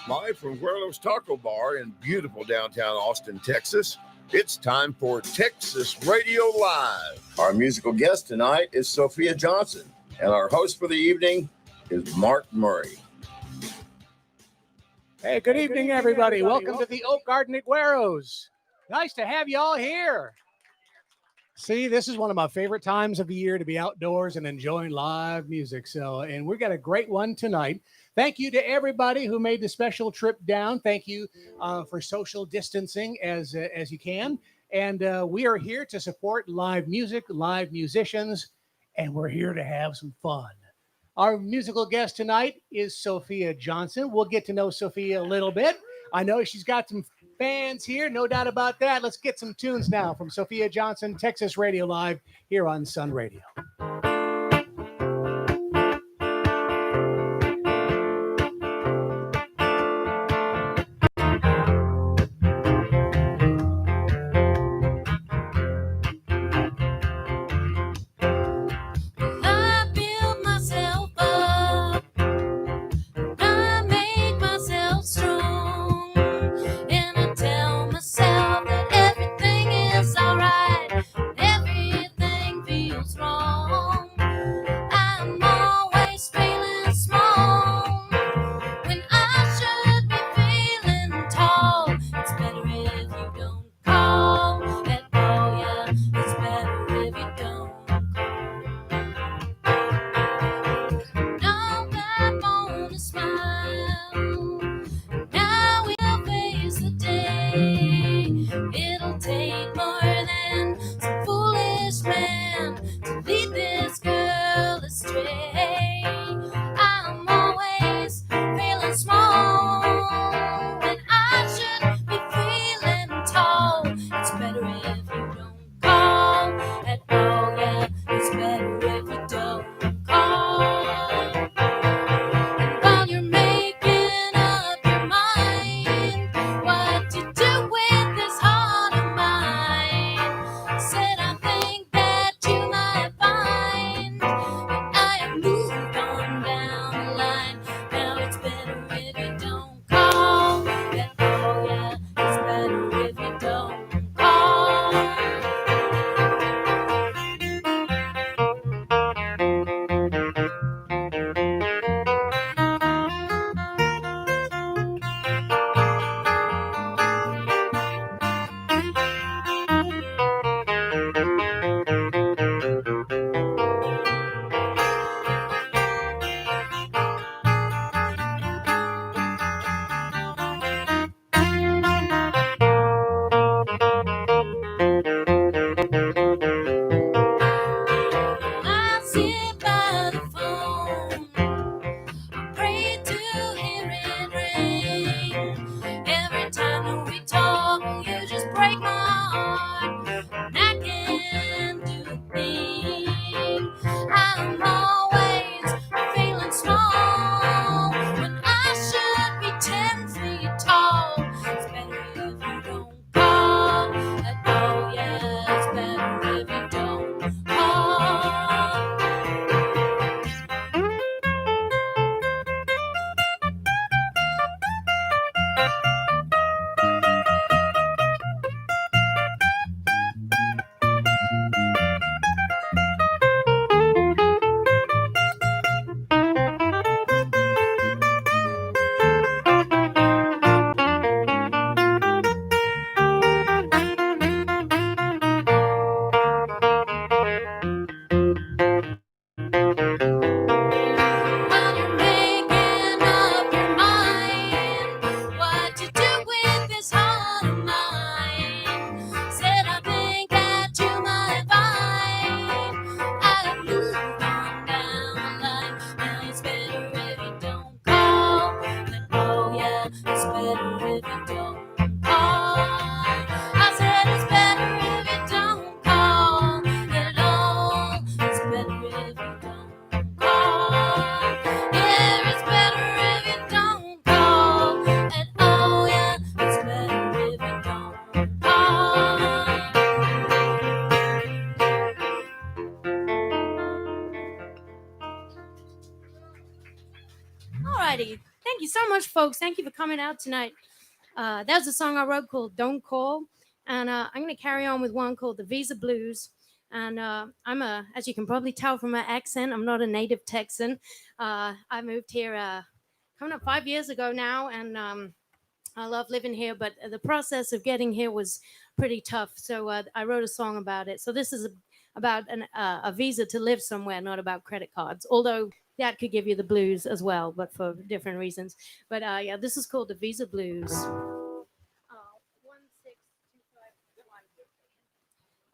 Live from Guerrero's Taco Bar in beautiful downtown Austin, Texas, it's time for Texas Radio Live. Our musical guest tonight is Sophia Johnson, and our host for the evening is Mark Murray. Hey, good evening, everybody. Welcome to the Oak Garden at Guerrero's. Nice to have you all here. See, this is one of my favorite times of the year to be outdoors and enjoying live music. And we've got a great one tonight. Thank you to everybody who made the special trip down. Thank you for social distancing as you can. And we are here to support live music, live musicians, and we're here to have some fun. Our musical guest tonight is Sophia Johnson. We'll get to know Sophia a little bit. I know she's got some fans here, no doubt about that. Let's get some tunes now from Sophia Johnson, Texas Radio Live, here on Sun Radio. Thank you so much, folks. Thank you for coming out tonight. That was a song I wrote called Don't Call. And I'm going to carry on with one called The Visa Blues. And as you can probably tell from my accent, I'm not a native Texan. I moved here coming up 5 years ago now. And I love living here. But the process of getting here was pretty tough. So I wrote a song about it. So this is about a visa to live somewhere, not about credit cards. Although that could give you the blues as well, but for different reasons. But yeah, this is called The Visa Blues. 16251.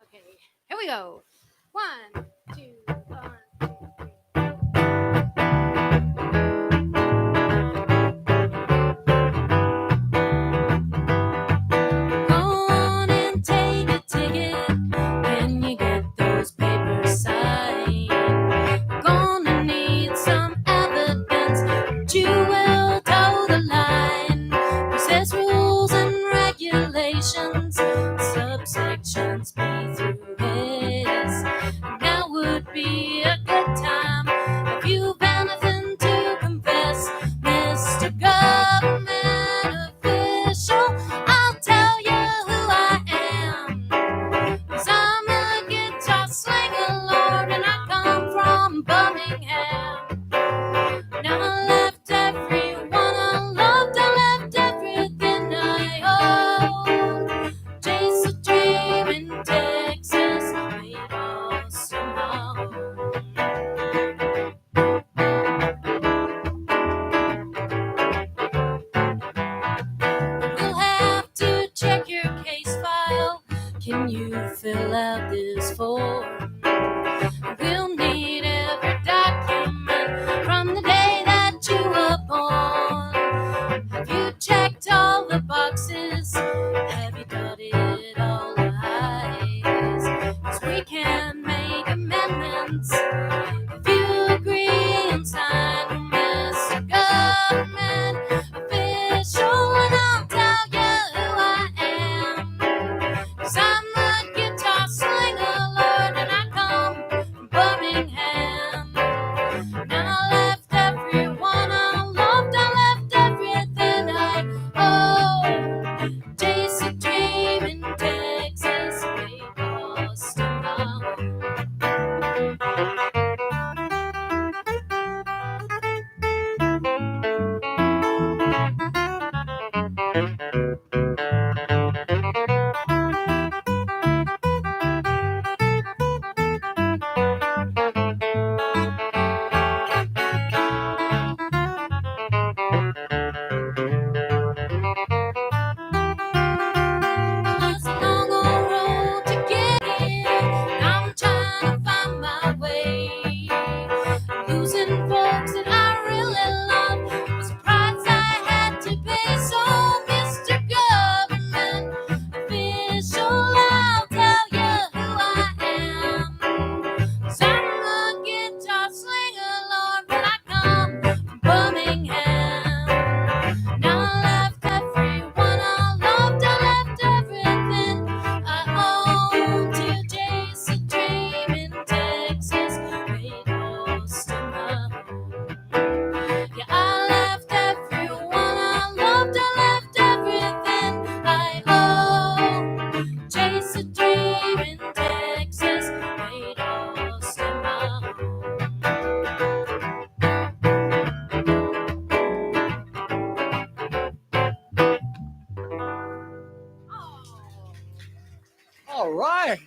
Okay, here we go. 1, 2, 1, 2, 3. Go on and take a ticket. Can you get those papers signed? Gonna need some evidence that you will toe the line. Process rules and regulations, subsections B through S. Now would be a good time if you've anything to confess, Mr. Government Official. I'll tell you who I am. 'Cause I'm a guitar slinger, Lord, and I come from Birmingham. Now I left everyone I loved, I left everything I owned. Chase a dream in Texas, made Austin my home. We'll have to check your case file. Can you fill out this form? We'll need every document from the day that you were born. Have you checked all the boxes? Have you dotted all the I's? 'Cause we can make amendments if you agree and sign, Mr. Government Official, and I'll tell you who I am. 'Cause I'm a guitar slinger, Lord, and I come from Birmingham. Now I left everyone I loved, I left everything I owned. Chase a dream in Texas, made Austin my home. It's a long old road to get here. I'm trying to find my way. Losing folks that I really love was a price I had to pay. So, Mr. Government Official, I'll tell you who I am. 'Cause I'm a guitar slinger, Lord, but I come from Birmingham. Now I left everyone I loved, I left everything I owned to chase a dream in Texas, made Austin my home. Yeah, I left everyone I loved, I left everything I owned. Chase a dream in Texas, made Austin my home. All right.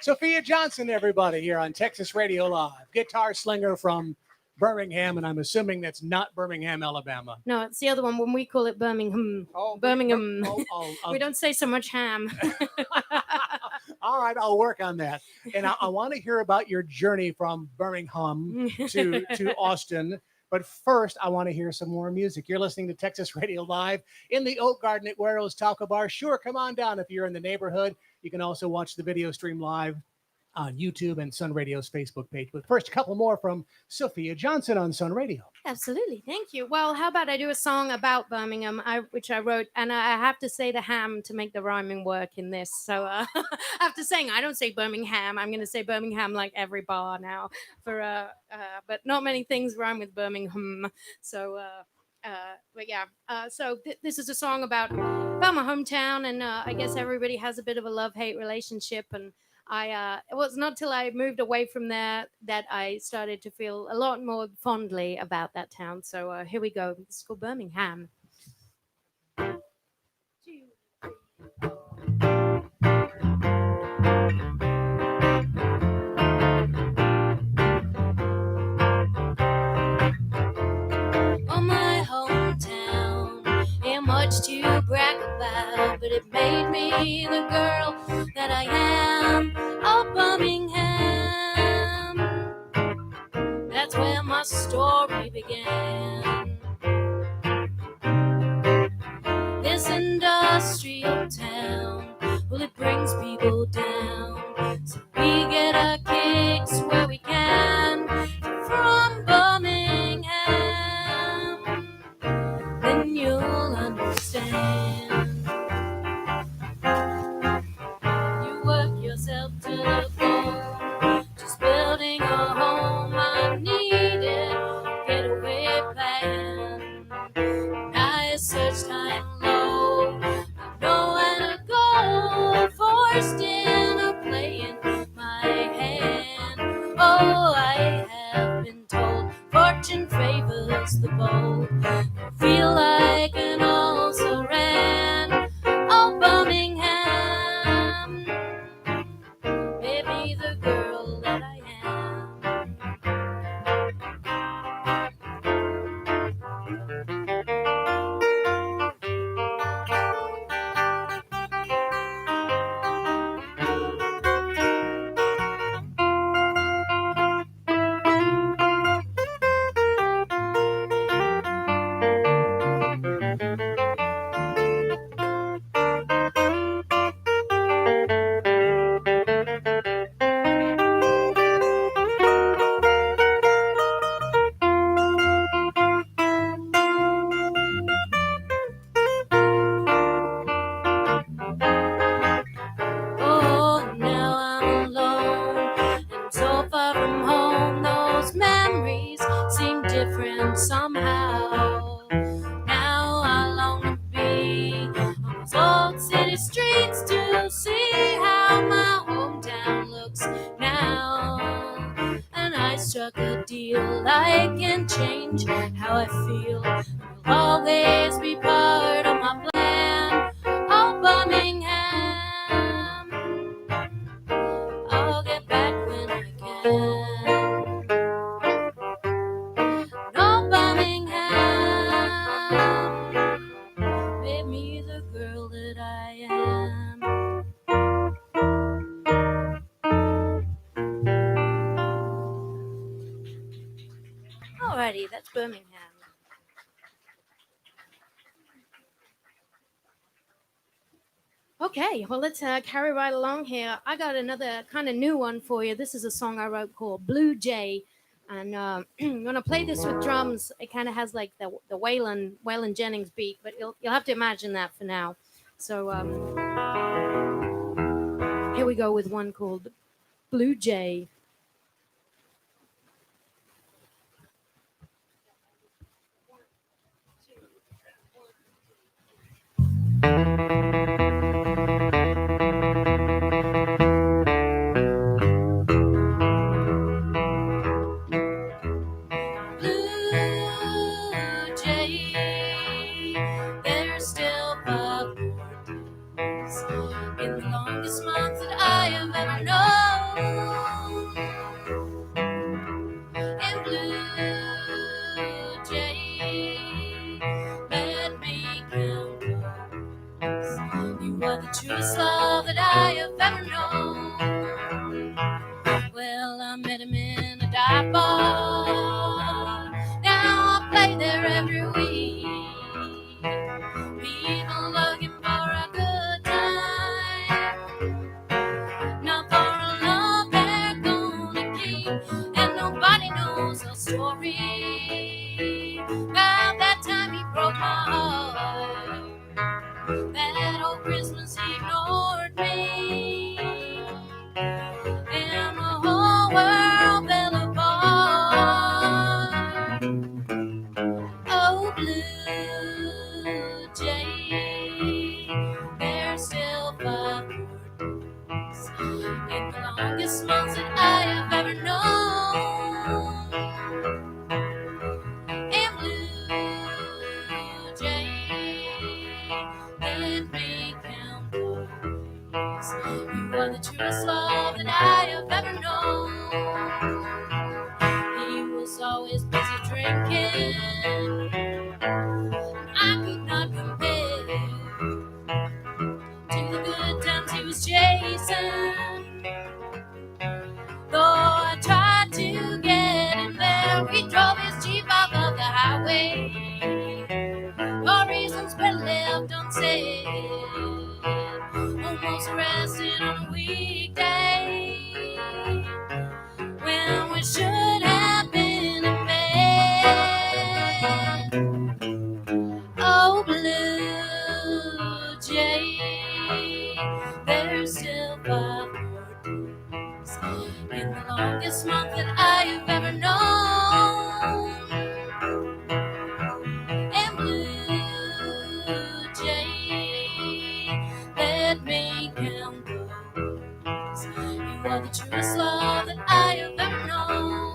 Sophia Johnson, everybody, here on Texas Radio Live. Guitar slinger from Birmingham, and I'm assuming that's not Birmingham, Alabama. No, it's the other one when we call it Birmingham. Oh, Birmingham. oh, We don't say so much ham. All right, I'll work on that. And I want to hear about your journey from Birmingham to Austin. But first, I want to hear some more music. You're listening to Texas Radio Live in the Oak Garden at Guero's Taco Bar. Sure, come on down if you're in the neighborhood. You can also watch the video stream live on YouTube and Sun Radio's Facebook page. But first, a couple more from Sophia Johnson on Sun Radio. Absolutely. Thank you. Well, how about I do a song about Birmingham, which I wrote, and I have to say the ham to make the rhyming work in this. So after saying I don't say Birmingham, I'm going to say Birmingham like every bar now. But not many things rhyme with Birmingham. So But yeah, so this is a song about my hometown, and I guess everybody has a bit of a love-hate relationship. And it was not till I moved away from there that I started to feel a lot more fondly about that town. So here we go. It's called Birmingham. Oh, my hometown ain't much to brag about, but it made me the girl that I am. Oh, Birmingham, that's where my story began. This industrial town, well, it brings people down, so we get our kicks where we can. From Birmingham, then you'll understand. You work yourself to the bone, just building a home. I needed getaway plan. I searched high and low, nowhere to go. Forced in a play in my hand. Oh, I have been told fortune favors the bold. Feel like an also ran. Oh, Birmingham, maybe the girl that I am. Oh, now I'm alone and so far from home. Those memories seem different somehow. Now I long to be on those old city streets to see how my hometown looks now. And I struck a deal, I can change how I feel. It'll always be part of my plan. Oh, Birmingham, I'll get back when I can. Oh, Birmingham, made me the girl that I am. Alrighty, that's Birmingham. Okay, well, let's carry right along here. I got another kind of new one for you. This is a song I wrote called Blue Jay. And I'm going to play this with drums. It kind of has like the Waylon Jennings beat, but you'll have to imagine that for now. So here we go with one called Blue Jay. There's still 5 more days in the longest month that I have ever known. And Blue Jay, let me count yours. You are the truest love that I have ever known. Well, I met him in a dive bar. Now I play there every week. People looking for a good time, not for a love they're gonna keep. And nobody knows a story about that time he broke my heart. That old Christmas he ignored me, and the whole world fell apart. Oh, Blue truest love that I have ever known. He was always busy drinking. I could not compare to the good times he was chasing. Though I tried to get him there, he drove his Jeep off of the highway for reasons better left unsaid. Almost arrested on a weekday when we should have been in bed. Oh, blue jay, there's still 5 more days in the longest month that I have ever known. And blue jay, let me count those. You are the truest love that I have ever known.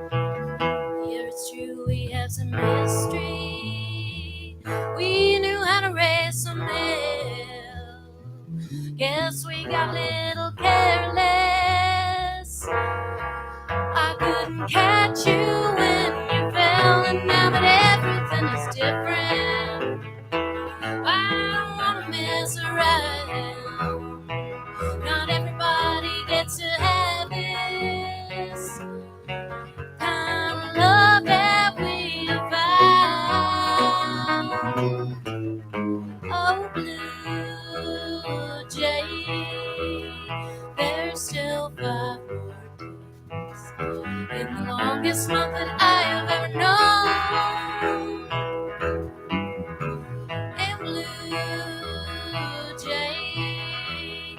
Yeah, it's true, we have some mystery. We knew how to raise some hell. Guess we got a little careless. I couldn't catch you when you fell, and now that everything is different, I don't wanna mess around. Not everybody gets to have this kind of love that we have found. Oh, blue jay, there's still 5 more days in the longest month that I have ever known. And blue jay,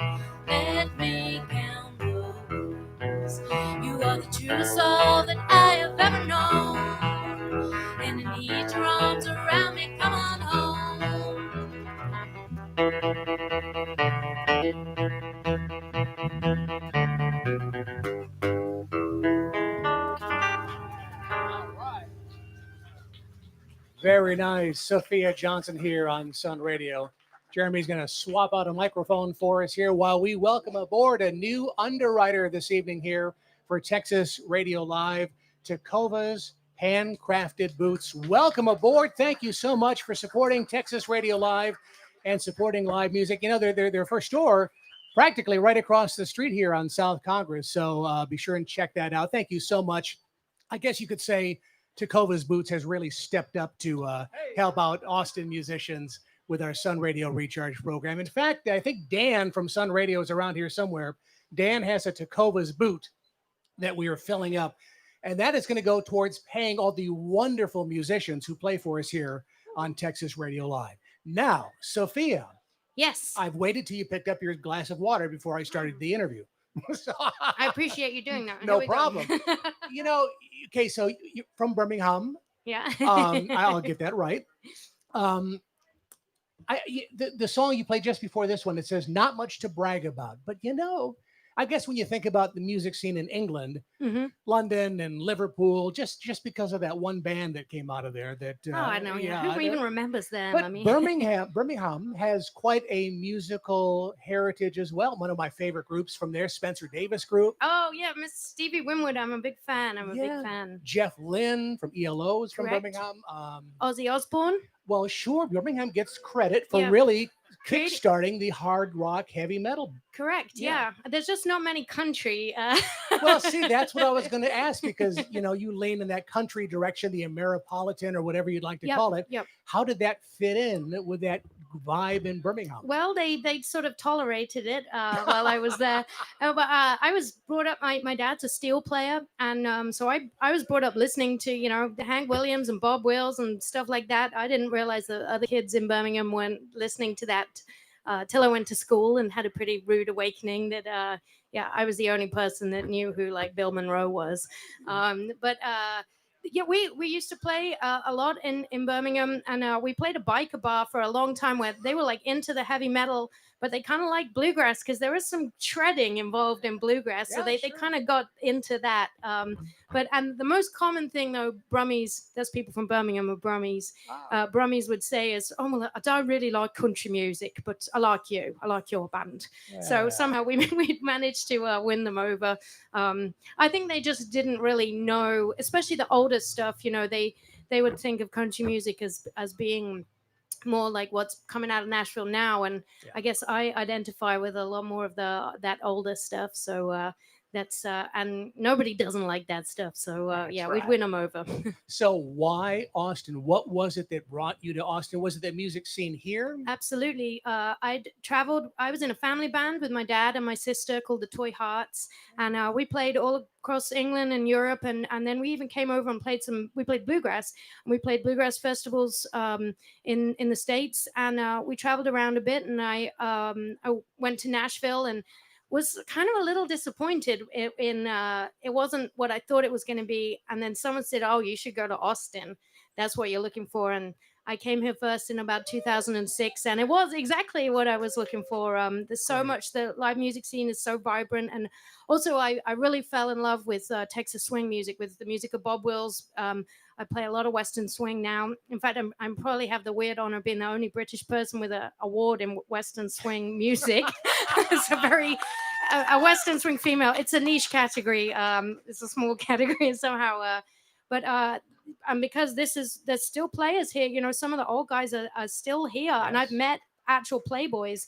let me count those. You are the truest love that I have ever known. And I need your arms around me, come on home. Very nice. Sophia Johnson here on Sun Radio. Jeremy's going to swap out a microphone for us here while we welcome aboard a new underwriter this evening here for Texas Radio Live, Tecovas Handcrafted Boots. Welcome aboard. Thank you so much for supporting Texas Radio Live and supporting live music. You know, they're their first store practically right across the street here on South Congress. So be sure and check that out. Thank you so much. I guess you could say Tecovas Boots has really stepped up to help out Austin musicians with our Sun Radio Recharge program. In fact, I think Dan from Sun Radio is around here somewhere. Dan has a Tecovas boot that we are filling up, and that is going to go towards paying all the wonderful musicians who play for us here on Texas Radio Live. Now, Sophia, Yes, I've waited till you picked up your glass of water before I started the interview. So- I appreciate you doing that. No Here we go. problem. You know, okay, so you're from Birmingham. Yeah. I'll get that right. The song you played just before this one, it says not much to brag about, but you know, I guess when you think about the music scene in England, Mhm. London and Liverpool, just because of that one band that came out of there, that Oh, I know. Yeah. Who even remembers them? but I mean, Birmingham has quite a musical heritage as well. One of my favorite groups from there, Spencer Davis Group. oh yeah, Miss Stevie Winwood. I'm a big fan. I'm a Yeah. big fan. Jeff Lynne from ELO is from Correct. Birmingham. Ozzy Osbourne. Well, sure. Birmingham gets credit for Yeah. really Creati- kickstarting the hard rock heavy metal. Correct. Yeah. Yeah. There's just not many country. Well, see, that's what I was going to ask because, you lean in that country direction, the Ameripolitan or whatever you'd like to Yep, call it. yep. How did that fit in with that vibe in Birmingham? Well, they sort of tolerated it while I was there. But I was brought up. My dad's a steel player, and so I was brought up listening to Hank Williams and Bob Wills and stuff like that. I didn't realize that other kids in Birmingham weren't listening to that till I went to school and had a pretty rude awakening that I was the only person that knew who like Bill Monroe was. But yeah, we used to play a lot in Birmingham, and we played a biker bar for a long time where they were like into the heavy metal, but they kind of liked bluegrass because there was some shredding involved in bluegrass, so they kind of got into that. And the most common thing though, Brummies, there's people from Birmingham or Brummies, Brummies would say is, oh well, I don't really like country music, but I like your band. Yeah. So somehow we managed to win them over. I think they just didn't really know, especially the older stuff. They would think of country music as being more like what's coming out of Nashville now, and I guess I identify with a lot more of that older stuff. So that's and nobody doesn't like that stuff. So we'd win them over. So why Austin? What was it that brought you to Austin? Was it the music scene here? Absolutely. I'd traveled. I was in a family band with my dad and my sister called the Toy Hearts, and we played all across England and Europe, and then we even came over and we played bluegrass, and we played bluegrass festivals in the States, and we traveled around a bit, and I went to Nashville and was kind of a little disappointed in it wasn't what I thought it was going to be. And then someone said, oh, you should go to Austin. That's what you're looking for. And I came here first in about 2006, and it was exactly what I was looking for. There's so much, the live music scene is so vibrant. And also I really fell in love with Texas swing music, with the music of Bob Wills. I play a lot of Western swing now. In fact, I'm probably have the weird honor of being the only British person with an award in Western swing music. It's a Western swing female. It's a niche category. It's a small category somehow. And because there's still players here. Some of the old guys are still here, and I've met actual playboys.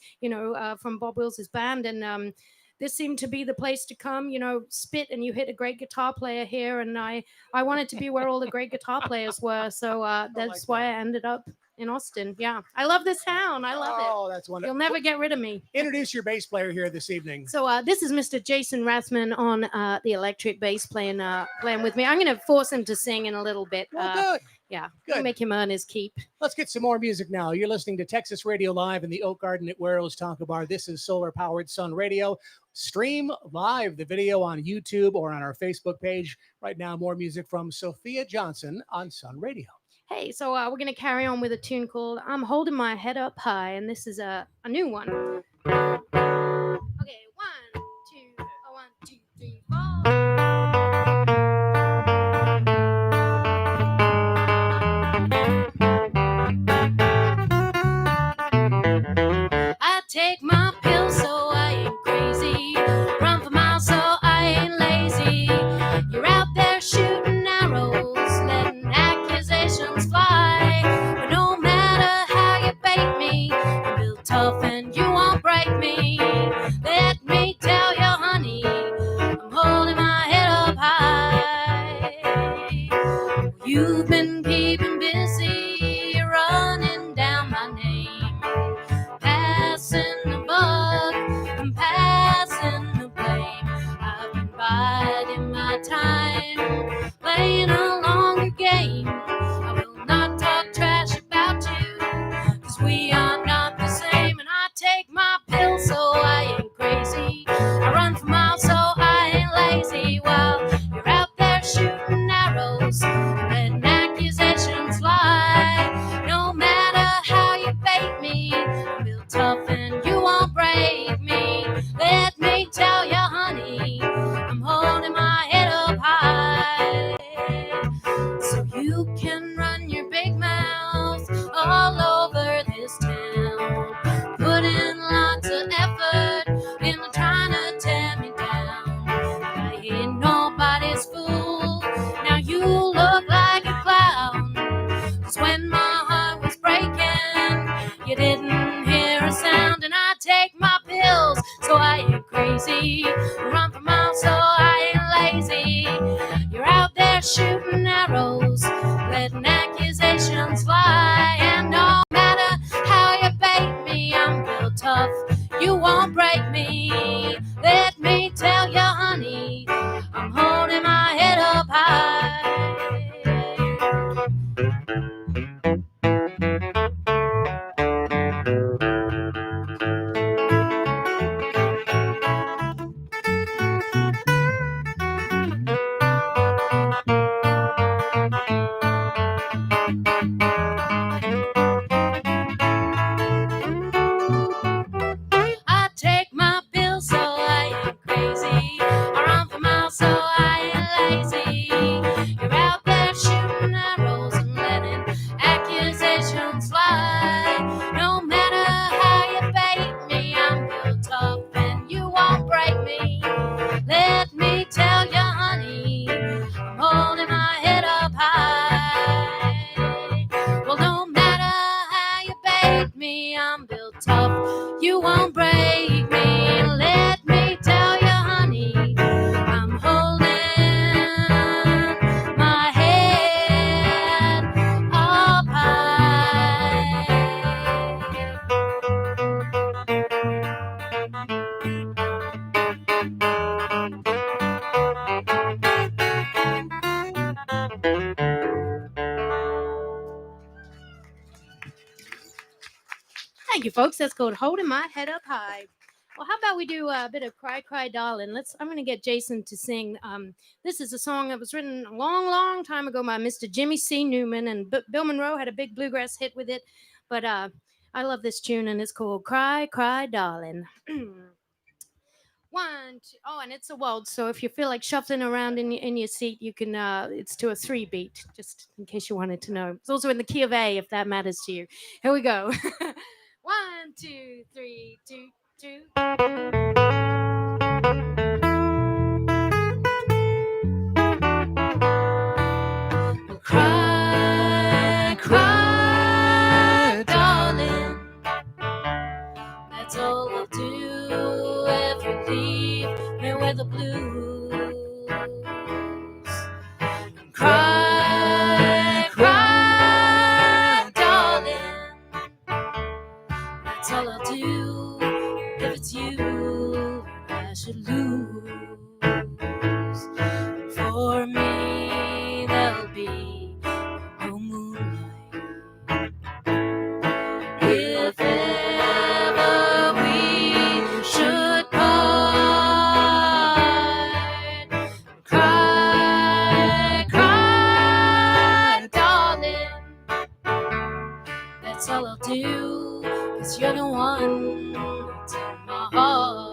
From Bob Wills' band, and this seemed to be the place to come. Spit and you hit a great guitar player here, and I wanted to be where all the great guitar players were. So that's why I ended up in Austin. Yeah, I love this town. I love it. Oh, that's wonderful. You'll never get rid of me. Introduce your bass player here this evening. So this is Mr. Jason Rathman on the electric bass playing with me. I'm going to force him to sing in a little bit. Good. Yeah, Good. make him earn his keep. Let's get some more music now. You're listening to Texas Radio Live in the Oak Garden at Guero's Taco Bar. This is Solar Powered Sun Radio. Stream live the video on YouTube or on our Facebook page. Right now, more music from Sophia Johnson on Sun Radio. Hey, so we're going to carry on with a tune called I'm Holding My Head Up High, and this is a new one. Okay, 1, 2, 3, 4. I take my pills so I ain't crazy, run for miles so I ain't lazy. You're out there shooting arrows, letting accusations fly, but no matter how you bait me, you're built tough and you won't break me. Let me tell you, honey, I'm holding my head up high. You've been keeping busy, running down my name, passing the buck and passing the blame. I've been biding my time, playing a longer game. I will not talk trash about you, 'cause we are not the same. And I take my pills so I ain't crazy, I run for miles so I ain't lazy, while you're out there shooting arrows, letting accusations fly. No matter how you bait me, I'm built tough and you won't break me. Let me tell you, honey, I'm holding my head up high. So you can run your big mouth all over this town, put in lots of effort into trying to tear me down. I ain't nobody's fool, now you look like a clown. 'Cause when my heart was breaking, run for miles, so I ain't lazy. You're out there shooting arrows, letting accusations fly. And no matter how you bait me, I'm built tough, you won't break me. Let me tell you, honey, I'm holding my head up high. I take my pills so I ain't crazy. I run for miles so I ain't lazy. You're out there shooting arrows and letting accusations fly. No matter how you bait me, I'm built tough and you won't break me. Let me tell you, honey, I'm holding my head up high. Well, no matter how you bait me, I'm built tough, you won't break me. Let me tell you, honey, I'm holding my head up high. Thank you, folks. That's called Holding My Head Up High. Well, how about we do a bit of Cry, Cry, Darling? I'm going to get Jason to sing. This is a song that was written a long, long time ago by Mr. Jimmy C. Newman, and Bill Monroe had a big bluegrass hit with it. But I love this tune, and it's called Cry, Cry, Darling. 1, 2, oh, and it's a waltz. So if you feel like shuffling around in your seat, you can. It's to a 3 beat, just in case you wanted to know. It's also in the key of A, if that matters to you. Here we go. 1, 2, 3, 2, 2. Cry, cry, darling. That's all I'll do if you leave me with the blues. Cry, cry, darling. That's all I'll do if it's you I should lose. For me, there'll be no moonlight. If ever we should part, cry, cry, darling. That's all I'll do, 'cause you're the one that's in my heart.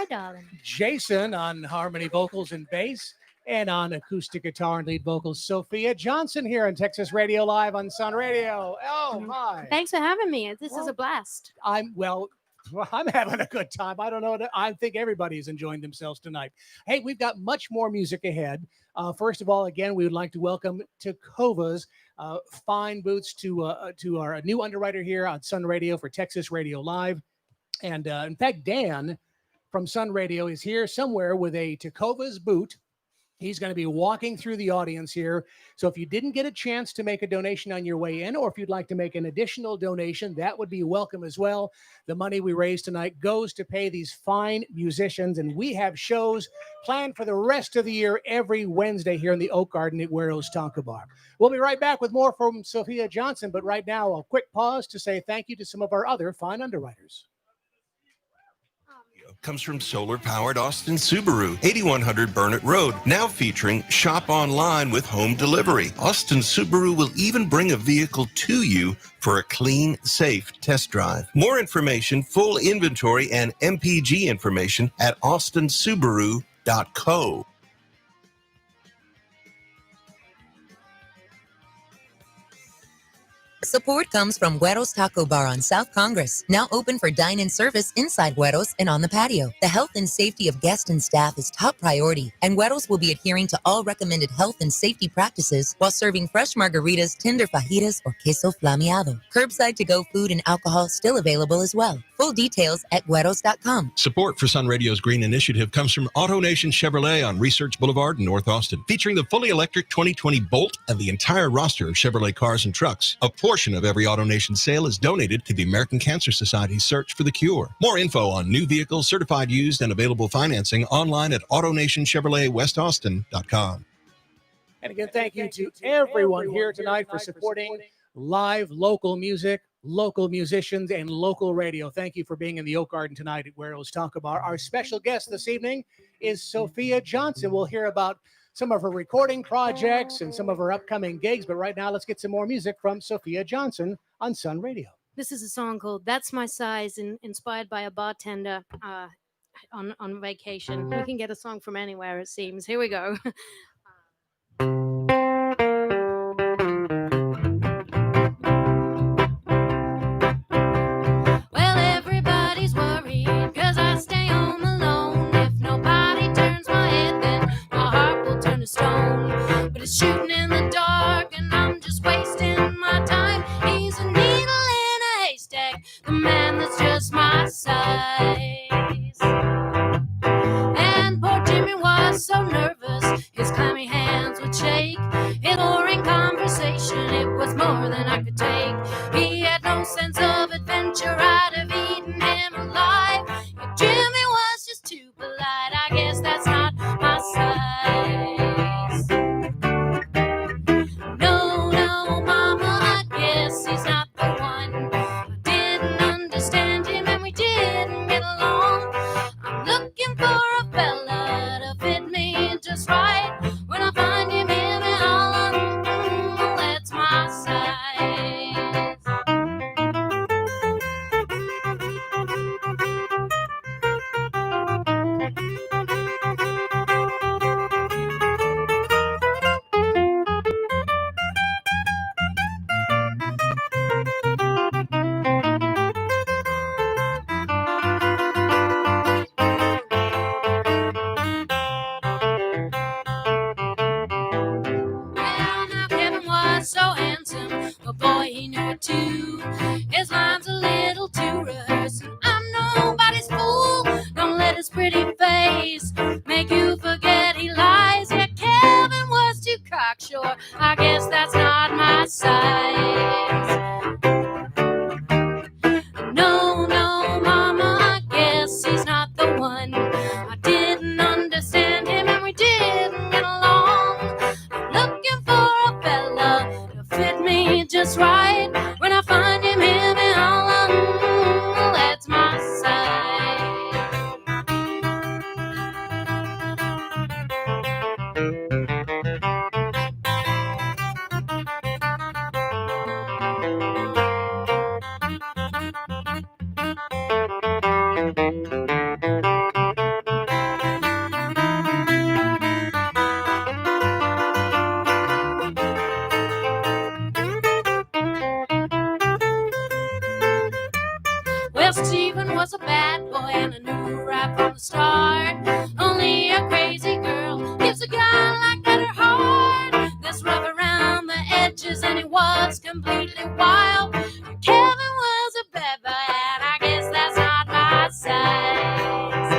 Hi, darling. Jason on harmony vocals and bass, and on acoustic guitar and lead vocals, Sophia Johnson here on Texas Radio Live on Sun Radio. Oh, my. Thanks for having me. This is a blast. I'm having a good time. I don't know. I think everybody's enjoying themselves tonight. Hey, we've got much more music ahead. First of all, again, we would like to welcome Takova's fine boots to our new underwriter here on Sun Radio for Texas Radio Live. And in fact, Dan from Sun Radio is here somewhere with a Takova's boot. He's going to be walking through the audience here. So if you didn't get a chance to make a donation on your way in, or if you'd like to make an additional donation, that would be welcome as well. The money we raise tonight goes to pay these fine musicians, and we have shows planned for the rest of the year every Wednesday here in the Oak Garden at Guero's Taco Bar. We'll be right back with more from Sophia Johnson, but right now a quick pause to say thank you to some of our other fine underwriters. Comes from solar-powered Austin Subaru, 8100 Burnett Road, now featuring shop online with home delivery. Austin Subaru will even bring a vehicle to you for a clean, safe test drive. More information, full inventory, and MPG information at austinsubaru.co. Support comes from Guero's Taco Bar on South Congress, now open for dine-in service inside Guero's and on the patio. The health and safety of guests and staff is top priority, and Guero's will be adhering to all recommended health and safety practices while serving fresh margaritas, tender fajitas, or queso flameado. Curbside to-go food and alcohol still available as well. Full details at gueros.com. Support for Sun Radio's Green Initiative comes from AutoNation Chevrolet on Research Boulevard in North Austin, featuring the fully electric 2020 Bolt and the entire roster of Chevrolet cars and trucks. A portion of every AutoNation sale is donated to the American Cancer Society's search for the cure. More info on new vehicles, certified used, and available financing online at AutoNationChevroletWestAustin.com. And again, thank you to everyone here tonight for supporting live local music, local musicians, and local radio. Thank you for being in the Oak Garden tonight at Guero's Taco Bar. Our special guest this evening is Sophia Johnson. We'll hear about some of her recording projects and some of her upcoming gigs. But right now, let's get some more music from Sophia Johnson on Sun Radio. This is a song called That's My Size, inspired by a bartender on vacation. You can get a song from anywhere, it seems. Here we go. Well, everybody's worried 'cause I stay home alone. If nobody turns my head, then my heart will turn to stone. But it's shooting in the dark and I'm just wasting my time. He's a needle in a haystack, the man that's just my size. And poor Jimmy was so nervous, his clammy hands would shake. His boring conversation, it was more than I could take. He had no sense of adventure, I'd have eaten him alive. If Jimmy was just too polite, I guess that's not my size. No, no, mama, I guess he's not the one. I didn't understand him and we didn't get along. I'm looking for a fella to fit me just right. When I find him, hear me holler, that's my size. Well, now Kevin was so handsome, but boy, he knew it too. His lines a little too rehearsed, and I'm nobody's fool. Don't let his pretty face make you forget he lies. Yeah, Kevin was too cocksure, I guess that's not my size. No, no, mama, I guess he's not the one. I didn't understand him and we didn't get along. I'm looking for a fella to fit me just right. When I find him, hear me holler, that's my size. was a bad boy and I knew right from the start. Only a crazy girl gives a guy like that her heart. That's rough around the edges and he was completely wild. Kevin was a bad boy and I guess that's not my size.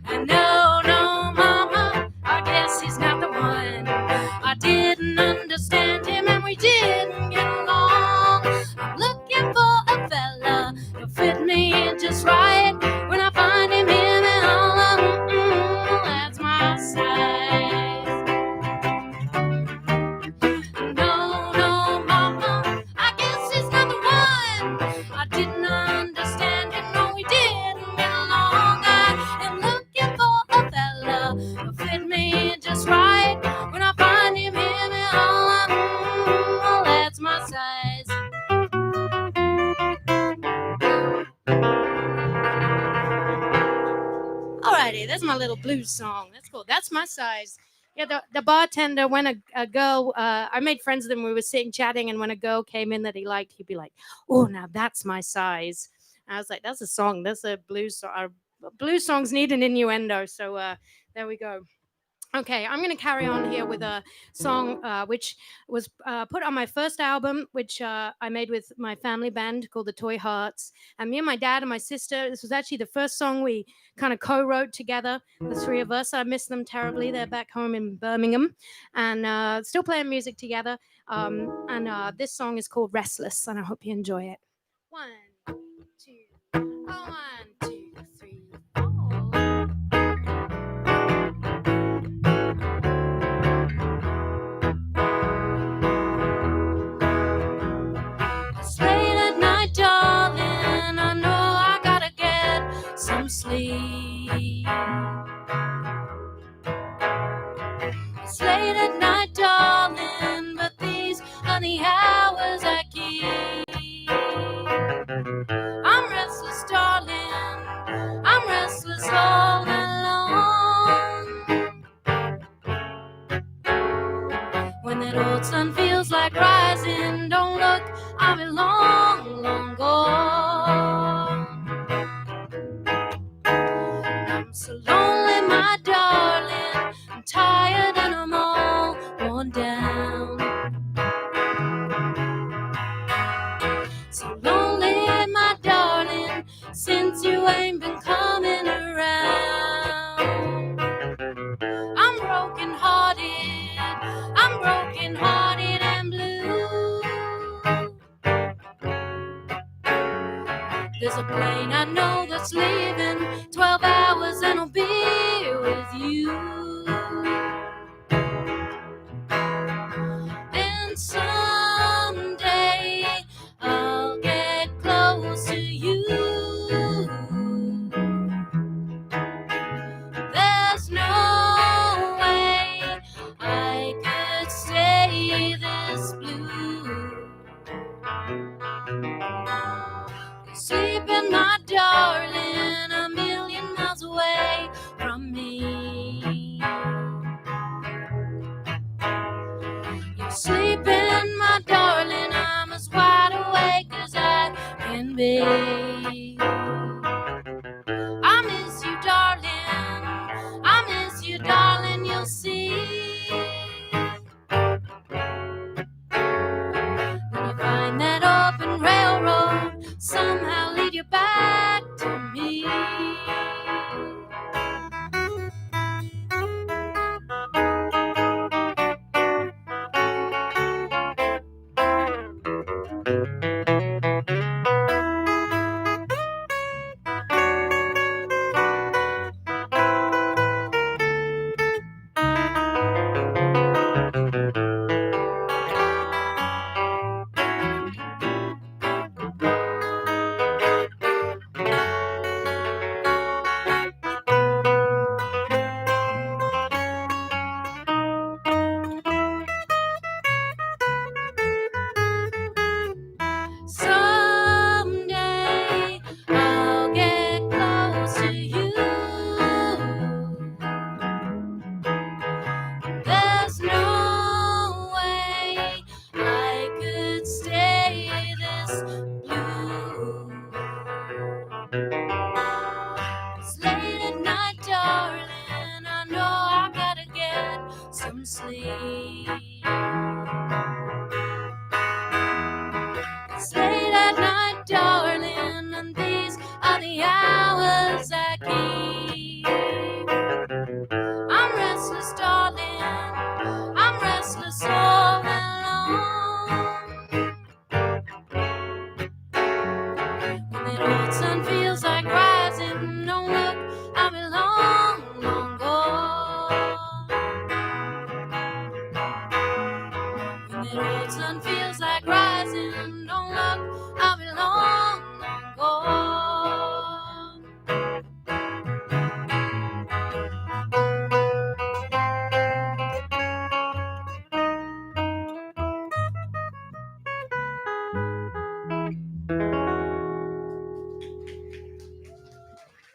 And no, no, mama, I guess he's not the one. I didn't understand him and we didn't get along. I'm looking for a fella to fit me in just right. When I find him in the hall, that's my size. No, no, mama, I guess he's not the one. I didn't understand him, no, we didn't get along. I am looking for a fella to fit me in just right. When I find him in the hall, that's my size. Alrighty, that's my little blues song. That's cool. That's my size. Yeah, the bartender, when a girl, I made friends with him. We were sitting chatting, and when a girl came in that he liked, he'd be like, "Oh, now that's my size." And I was like, "That's a song. That's a blues song. Blues songs need an innuendo." So there we go. Okay, I'm going to carry on here with a song which was put on my first album, which I made with my family band called the Toy Hearts. And me and my dad and my sister, this was actually the first song we kind of co-wrote together, the three of us. I miss them terribly. They're back home in Birmingham and still playing music together. And this song is called Restless, and I hope you enjoy it. 1, 2, 1, 2, 3, 4. It's late at night, darling. I know I gotta get some sleep. It's late at night, darling, but these are the hours I keep. I'm restless, darling. I'm restless all night long. When that old sun feels like rising, don't look, I'll be long, long gone. I'm so lonely, my darling. I'm tired and I'm all worn down. So lonely, my darling, since you ain't been coming around. I'm broken hearted, I'm broken hearted and blue. There's a plane I know that's leaving 12 hours and I'll be with you. And someday I'll get close to you. There's no way I could stay this blue. Sleeping, my darling, sleep. It's late at night, darling, and these are the hours I keep. I'm restless, darling, I'm restless all alone. When that old sun feels like rising, don't look, I'll be long, long gone. When that old sun feels like rising, don't look, I'll be long, long gone.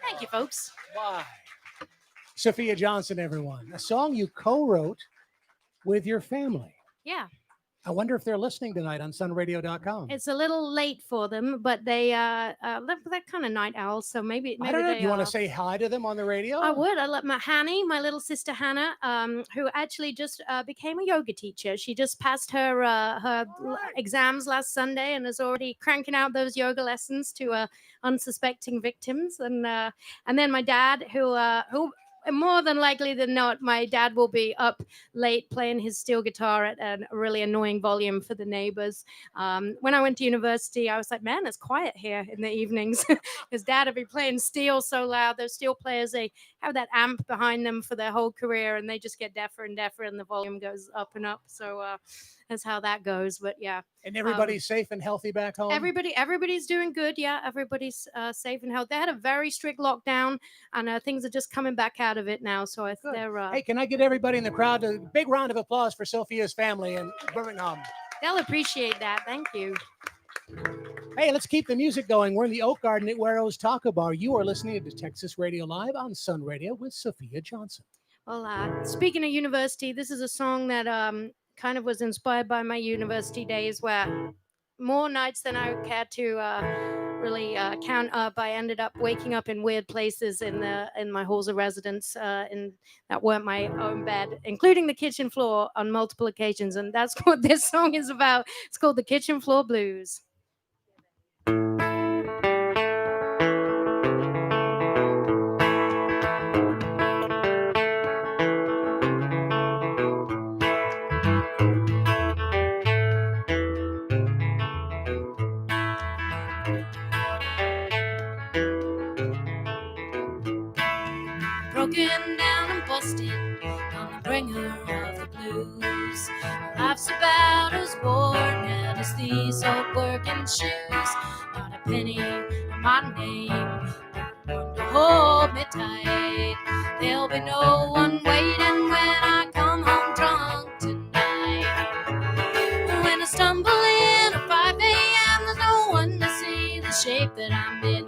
Thank you, folks. Why? Sophia Johnson, everyone. A song you co-wrote with your family. Yeah. I wonder if they're listening tonight on sunradio.com. It's a little late for them, but they're kind of night owls, so maybe I don't know. they Do you want are. to say hi to them on the radio? I would. I let my little sister Hannah, who actually just became a yoga teacher. She just passed her exams last Sunday and is already cranking out those yoga lessons to unsuspecting victims. And then my dad, who more than likely than not, my dad will be up late playing his steel guitar at a really annoying volume for the neighbors. When I went to university, I was like, man, it's quiet here in the evenings. His dad would be playing steel so loud. Those steel players, they have that amp behind them for their whole career, and they just get deafer and deafer, and the volume goes up and up. So that's how that goes. But yeah. And everybody's safe and healthy back home? Everybody's doing good. Yeah, everybody's safe and healthy. They had a very strict lockdown, and things are just coming back out of it now. So they're. Hey, can I get everybody in the crowd a big round of applause for Sophia's family in Birmingham? They'll appreciate that. Thank you. Hey, let's keep the music going. We're in the Oak Garden at Guero's Taco Bar. You are listening to Texas Radio Live on Sun Radio with Sophia Johnson. Well, speaking of university, this is a song that kind of was inspired by my university days, where more nights than I care to really count up, I ended up waking up in weird places in my halls of residence that weren't my own bed, including the kitchen floor on multiple occasions. And that's what this song is about. It's called The Kitchen Floor Blues. Broken down and busted, I'm the bringer of the blues. Life's about as worn out as these old working shoes. Not a penny on my name, one to hold me tight. There'll be no one waiting when I come home drunk tonight. When I stumble in at 5 a.m., there's no one to see the shape that I'm in.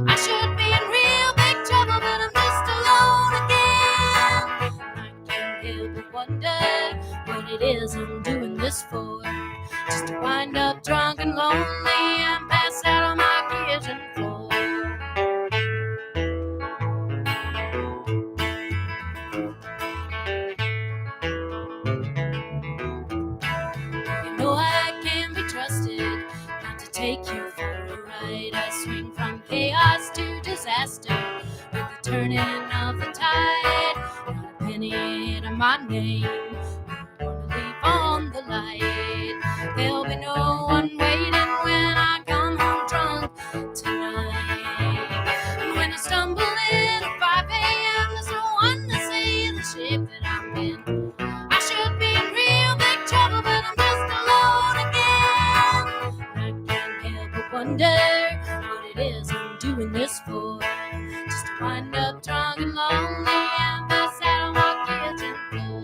I should be in real big trouble, but I'm just alone again. I can't help but wonder what it is I'm doing this for. Just to wind up drunk and lonely and pass out on my kitchen floor. You know I can be trusted not to take you for a ride. I swing from chaos to disaster with the turning of the tide. Not a penny to my name, I'm gonna leave on the light. There'll be no one waiting when I come home drunk tonight. And when I stumble in at 5 a.m., there's no one to see the shape that I'm in. I should be in real big trouble, but I'm just alone again. I can't help but wonder what it is I'm doing this for. Just to wind up drunk and lonely and pass out on my kitchen floor.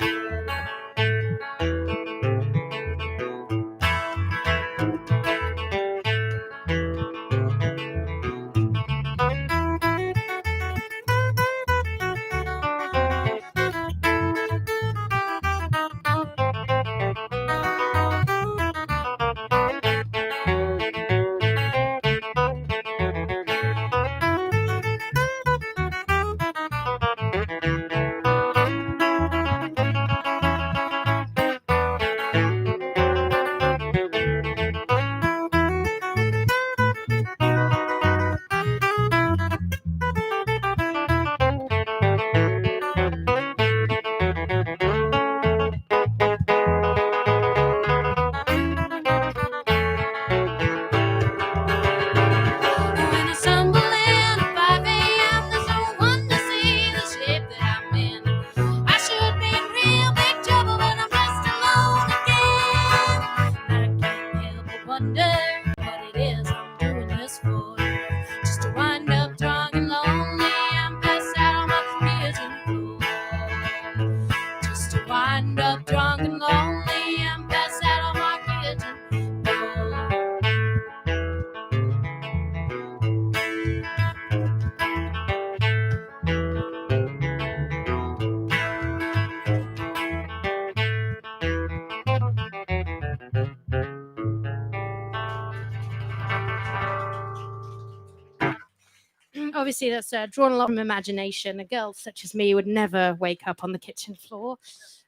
obviously that's drawn a lot from imagination. A girl such as me would never wake up on the kitchen floor.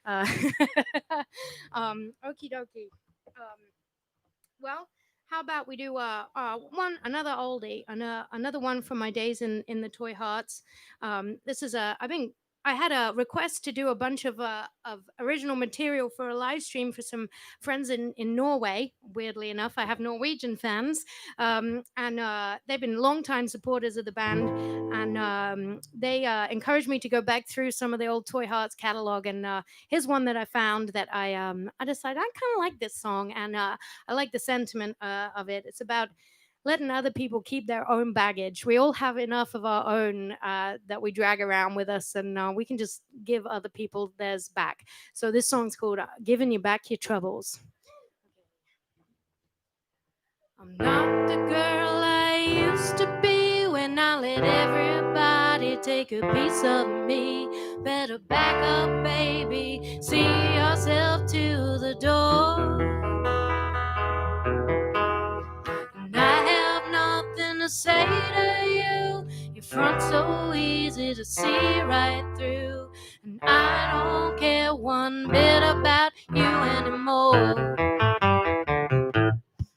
Okie dokie. Well, how about we do another oldie, another one from my days in the Toy Hearts. This is I had a request to do a bunch of original material for a live stream for some friends in Norway. Weirdly enough, I have Norwegian fans, and they've been longtime supporters of the band, and they encouraged me to go back through some of the old Toy Hearts catalog. And here's one that I found that I decided I kind of like this song, and I like the sentiment of it. It's about letting other people keep their own baggage. We all have enough of our own that we drag around with us, and we can just give other people theirs back. So this song's called Giving You Back Your Troubles. I'm not the girl I used to be when I let everybody take a piece of me. Better back up, baby. See yourself to the door. I have nothing to say to you. Your front's so easy to see right through. And I don't care one bit about you anymore.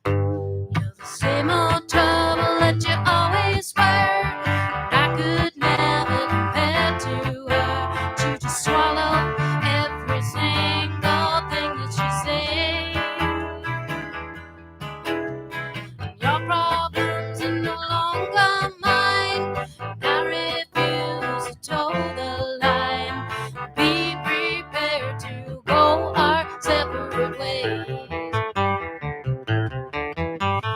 You're the same old trouble that you always were. I could never compare to her. You just swallow every single thing that she says. Your problems are no longer mine. I refuse to toe the line. Be prepared to go our separate ways.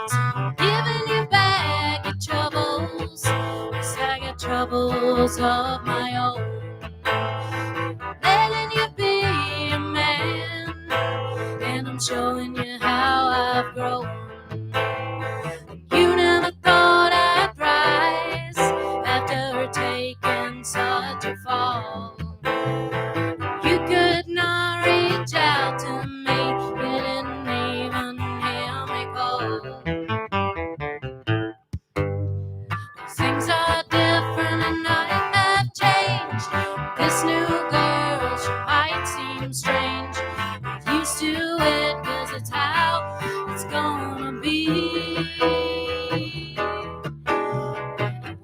So I'm giving you back your troubles, 'cause I got troubles of my own. Letting you be a man, and I'm showing you how I've grown. You never thought I'd rise after taking such a fall. You could not reach out to me, you didn't even hear me call. Things are different and I have changed. This new girl, she might seem strange. Get used to it, 'cause it's how it's gonna be.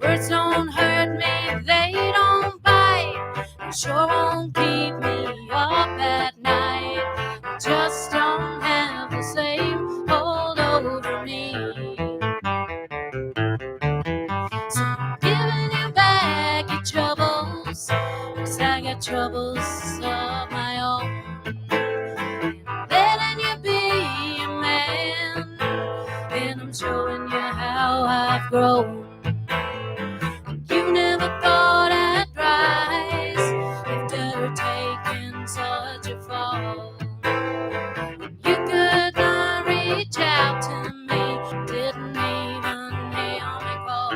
Words don't hurt me, they don't bite. They sure won't keep me up at night. I just don't have the same hold over me. So I'm giving you back your troubles, 'cause I got troubles of my own. Letting you be a man, and I'm showing you how I've grown. You never thought I'd rise after taking such a fall. You could not reach out to me, didn't even hear me call.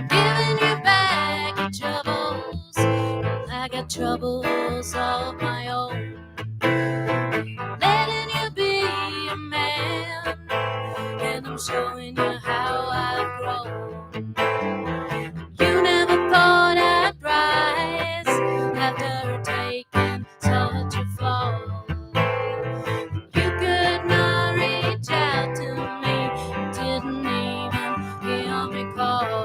Giving you back your troubles, I got troubles of my own. Letting you be a man, and I'm showing you how I've grown. You never thought I'd rise after taking such a fall. You could not reach out to me, didn't even hear me call.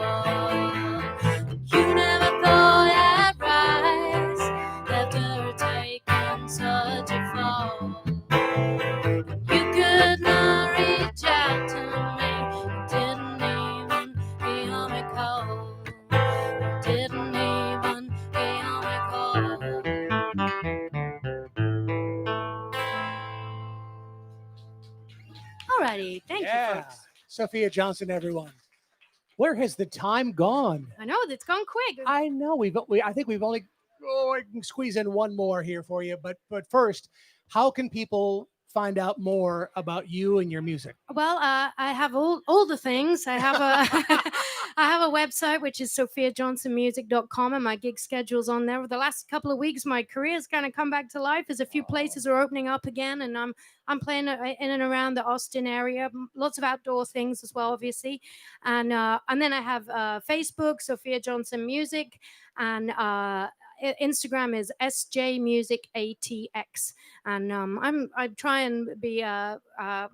You never thought I'd rise after taking Sophia Johnson, everyone. Where has the time gone? I know it's gone quick. I know I think we've only I can squeeze in one more here for you, but first, how can people find out more about you and your music? Well, I have all the things. I have a I have a website which is sophiajohnsonmusic.com, and my gig schedule's on there. Over the last couple of weeks, my career's kind of come back to life as a few places are opening up again, and I'm playing in and around the Austin area. Lots of outdoor things as well, obviously, and then I have Facebook, Sophia Johnson Music, and Instagram is sjmusicatx, and I try and be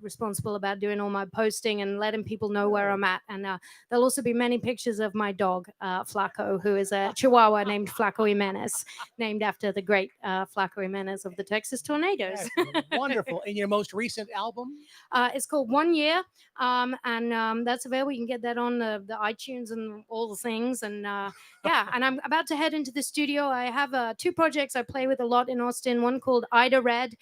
responsible about doing all my posting and letting people know where I'm at. And there'll also be many pictures of my dog Flaco, who is a Chihuahua named Flaco Jimenez, named after the great Flaco Jimenez of the Texas Tornadoes. That's wonderful. And your most recent album? It's called 1 Year, and that's available. You can get that on the iTunes and all the things. And yeah, and I'm about to head into the studio. I have 2 projects I play with a lot in Austin. One called Ida Red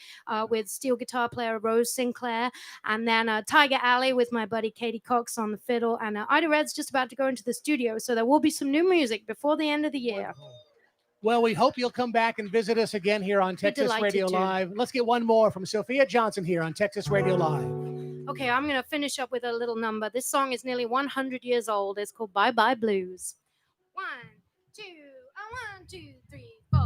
with steel guitar player Rose Sinclair, and then Tiger Alley with my buddy Katie Cox on the fiddle. And Ida Red's just about to go into the studio, so there will be some new music before the end of the year. Well, we hope you'll come back and visit us again here on Texas Radio Live. Let's get one more from Sophia Johnson here on Texas Radio Live. Okay, I'm going to finish up with a little number. This song is nearly 100 years old. It's called Bye Bye Blues. 1, 2, 1, 2, 3, 4.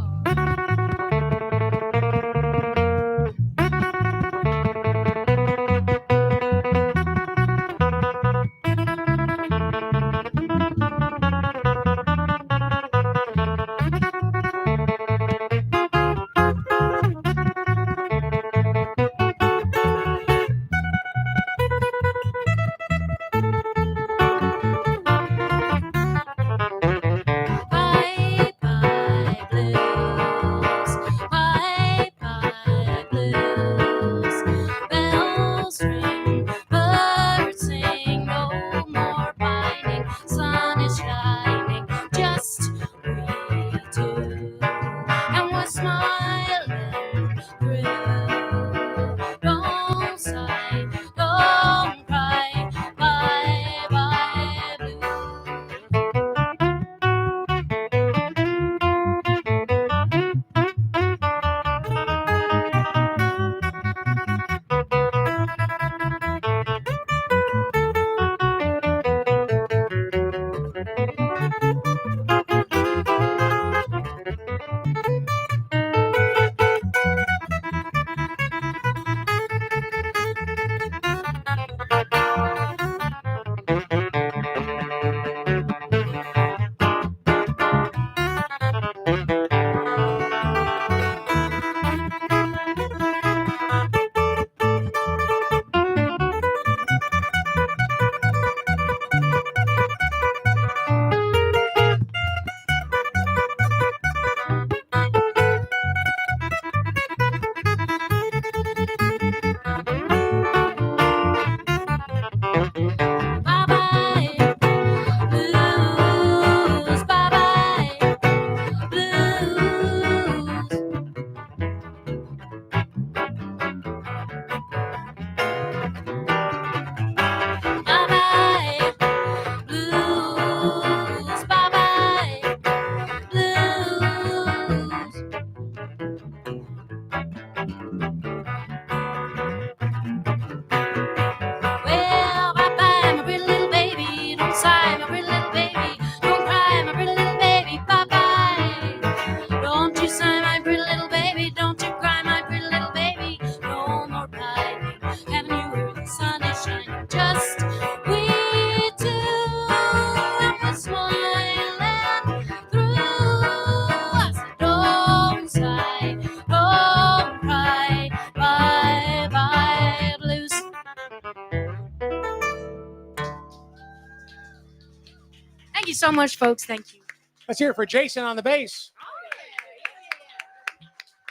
So much, folks. Thank you. Let's hear it for Jason on the bass.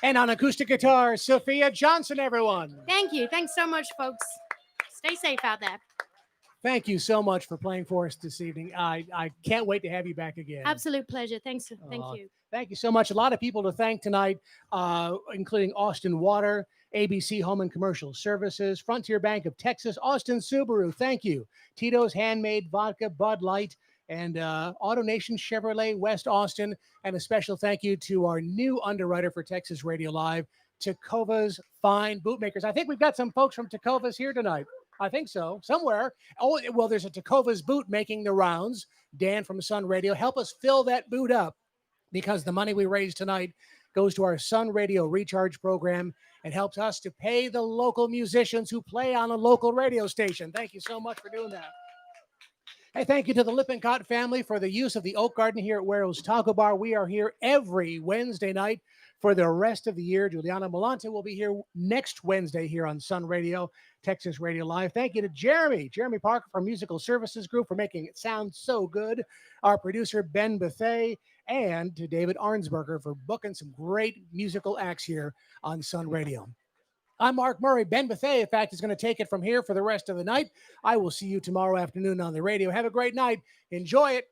And on acoustic guitar, Sophia Johnson, everyone. Thank you. Thanks so much, folks. Stay safe out there. Thank you so much for playing for us this evening. I can't wait to have you back again. Absolute pleasure. Thanks. Thank you. Thank you so much. A lot of people to thank tonight, including Austin Water ABC Home and Commercial Services, Frontier Bank of Texas, Austin Subaru, thank you. Tito's Handmade Vodka, Bud Light, and Auto Nation Chevrolet West Austin. And a special thank you to our new underwriter for Texas Radio Live, Takova's Fine Bootmakers. I think we've got some folks from Takova's here tonight. I think so, somewhere. Oh, well, there's a Takova's boot making the rounds. Dan from Sun Radio, help us fill that boot up, because the money we raise tonight goes to our Sun Radio Recharge program and helps us to pay the local musicians who play on a local radio station. Thank you so much for doing that. Hey, thank you to the Lippincott family for the use of the Oak Garden here at Warehouse Taco Bar. We are here every Wednesday night for the rest of the year. Juliana Malanta will be here next Wednesday here on Sun Radio, Texas Radio Live. Thank you to Jeremy Parker from Musical Services Group for making it sound so good. Our producer, Ben Bethay, and to David Arnsberger for booking some great musical acts here on Sun Radio. I'm Mark Murray. Ben Bethay, in fact, is going to take it from here for the rest of the night. I will see you tomorrow afternoon on the radio. Have a great night. Enjoy it.